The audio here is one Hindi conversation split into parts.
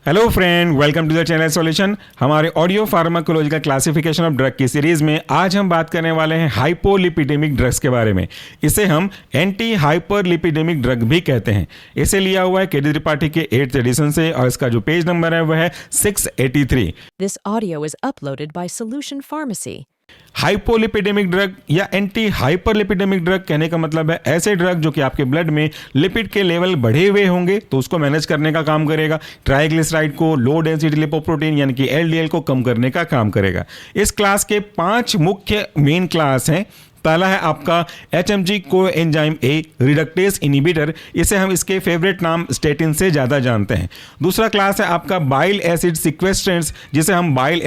Hello friend, welcome to the channel solution. हमारे audio pharmacological classification of drug की सीरीज में आज हम बात करने वाले हैं हाइपोलिपिडेमिक ड्रग्स के बारे में। इसे हम एंटी हाइपरलिपिडेमिक ड्रग भी कहते हैं। इसे लिया हुआ है केडी त्रिपाठी के 8th एडिशन से और इसका जो पेज नंबर है वह है 683। This audio is uploaded by Solution Pharmacy. Hypolipidaemic drug या एंटी हाइपरलिपिडेमिक ड्रग कहने का मतलब है ऐसे ड्रग जो कि आपके ब्लड में लिपिड के लेवल बढ़े हुए होंगे तो उसको मैनेज करने का काम करेगा। ट्राइग्लिसराइड को, लो डेंसिटी लिपोप्रोटीन यानी कि एलडीएल को कम करने का काम करेगा। इस क्लास के 5 मुख्य मेन क्लास हैं। पहला है आपका HMG coenzyme A reductase inhibitor, इसे हम इसके फेवरेट नाम स्टेटिन से ज़्यादा जानते हैं। दूसरा क्लास है आपका बाइल एसिड सिक्वेस्ट्रेंट्स, जिसे हम बाइल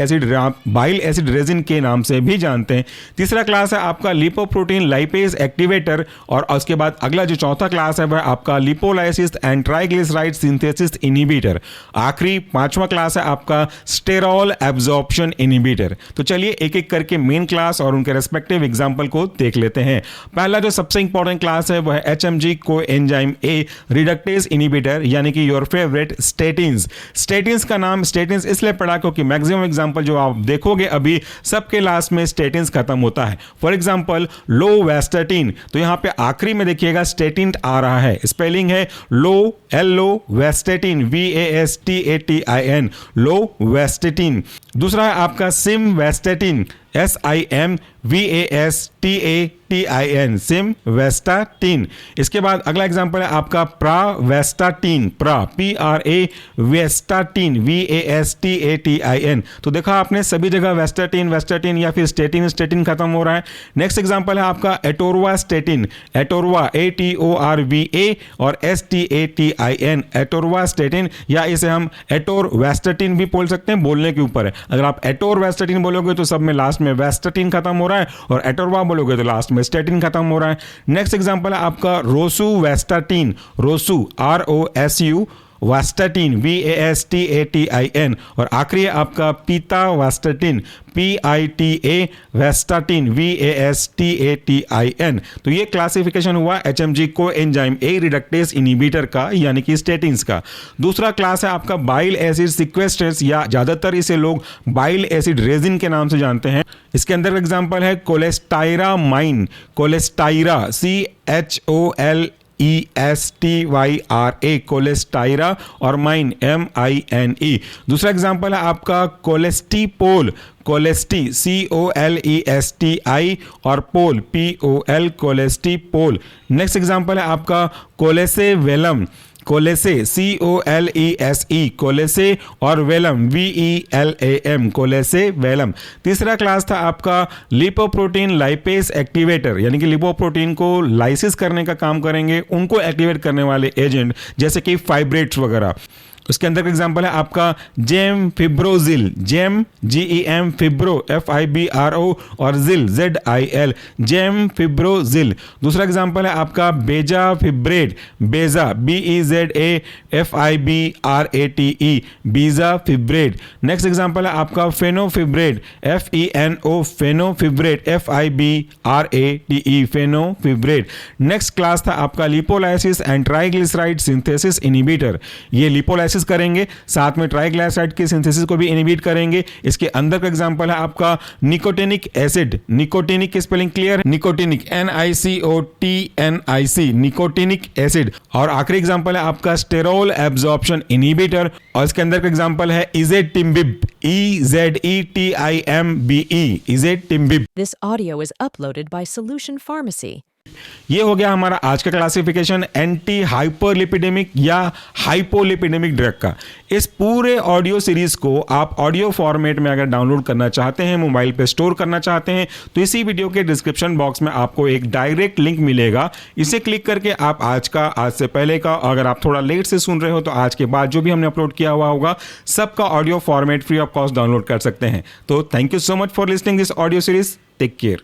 एसिड रेजिन के नाम से भी जानते हैं। तीसरा क्लास है आपका लिपोप्रोटीन लाइपेज एक्टिवेटर और उसके बाद अगला जो चौथा क्लास है वह आपका lipolysis and triglyceride synthesis inhibitor. आखिरी 5वां क्लास है आपका स्टेरॉल एब्जॉर्प्शन इनिबिटर। तो चलिए एक एक करके मेन क्लास और उनके रेस्पेक्टिव एग्जाम्पल को देख लेते हैं। पहला जो सबसे इंपॉर्टेंट क्लास है वह है HMG coenzyme A reductase inhibitor यानी कि योर फेवरेट स्टेटिन्स। स्टेटिन्स का नाम स्टेटिन्स इसलिए पड़ा क्योंकि मैक्सिमम एग्जांपल जो आप देखोगे अभी सबके लास्ट में स्टेटिन्स खत्म होता है। फॉर एग्जांपल लो वेस्टाटिन, तो यहां पे आखिरी में देखिएगा स्टेटिन आ रहा है। स्पेलिंग है लो एलो वेस्टाटिन VASTATIN लो वेस्टाटिन। दूसरा है आपका सिम वेस्टाटिन SIM VASTATIN सिम वेस्टाटिन। इसके बाद अगला एग्जांपल है आपका प्रावेस्टाटिन PRA वेस्टाटिन VASTATIN। तो देखा आपने सभी जगह वेस्टाटिन या फिर स्टेटिन खत्म हो रहा है। नेक्स्ट एग्जांपल है आपका एटोरवास्टेटिन ATORVA और STATIN एटोरवास्टेटिन, या इसे हम एटोरवेस्टाटिन भी बोल सकते हैं, बोलने के ऊपर है। अगर आप एटोरवेस्टाटिन बोलोगे तो सब में लास्ट में वेस्टाटिन खत्म हो रहा है और एटोरवा बोलोगे तो लास्ट में स्टेटिन खत्म हो रहा है। नेक्स्ट एग्जांपल है आपका रोसुवेस्टाटिन ROSU वास्टाटिन VASTATIN और आखिरी है आपका पितावास्टाटिन PITA वेस्टाटिन VASTATIN। तो ये क्लासिफिकेशन हुआ HMG coenzyme A reductase inhibitor का यानी कि स्टेटिन्स का। दूसरा क्लास है आपका बाइल एसिड सिक्वेस्ट्रेंट्स या ज्यादातर इसे लोग बाइल एसिड रेजिन के नाम से जानते हैं। इसके अंदर एग्जांपल है कोलेस्टाइरामाइन, कोलेस्टाइरा CHOLESTYRA कोलेस्टाइरा और माइन MINE। दूसरा एग्जांपल है आपका कोलेस्टिपोल, कोलेस्टी COLESTI और पोल POL कोलेस्टिपोल। नेक्स्ट एग्जांपल है आपका कोलेसेवेलम, कोलेसे COLESE कोलेसे और वेलम VELAM कोलेसे वेलम। तीसरा क्लास था आपका लिपोप्रोटीन लाइपेज एक्टिवेटर यानी कि लिपोप्रोटीन को लाइसिस करने का काम करेंगे, उनको एक्टिवेट करने वाले एजेंट जैसे कि फाइब्रेट्स वगैरह। उसके अंदर एग्जांपल है आपका GeM फिब्रोजिल, GeM GEM fibro FIBRO और जिल ZIL जेम फिब्रोजिल। दूसरा एग्जांपल है आपका बेजा फिब्रेट, बेजा BEZA FIBRATE बीजा फिब्रेट। नेक्स्ट एग्जांपल है आपका fenofibrate FENO fenofibrate FIBRATE fenofibrate. Next class था आपका lipolysis and triglyceride synthesis inhibitor. ये लिपोलाइसिस करेंगे, साथ में ट्राइग्लिसराइड की सिंथेसिस को भी इनिबिट करेंगे। इसके अंदर का एग्जांपल है आपका निकोटिनिक एसिड, निकोटिनिक की spelling clear, nicotinic NICOTINIC nicotinic acid. और आखिरी एग्जांपल है आपका स्टेरॉल एब्जॉर्प्शन इनिबिटर और इसके अंदर का एग्जांपल है इजेटिम्बिब EZETIMBE इजेटिम्बिब। This audio is uploaded by Solution Pharmacy. ये हो गया हमारा आज का क्लासिफिकेशन एंटी हाइपरलिपिडेमिक या हाइपोलिपिडेमिक ड्रग का। इस पूरे ऑडियो सीरीज को आप ऑडियो फॉर्मेट में अगर डाउनलोड करना चाहते हैं, मोबाइल पे स्टोर करना चाहते हैं, तो इसी वीडियो के डिस्क्रिप्शन बॉक्स में आपको एक डायरेक्ट लिंक मिलेगा। इसे क्लिक करके आप आज से पहले का, अगर आप थोड़ा लेट से सुन रहे हो तो आज के बाद जो भी हमने अपलोड किया हुआ होगा सबका audio format free of cost download कर सकते हैं। तो thank you so much for listening this audio series. Take care.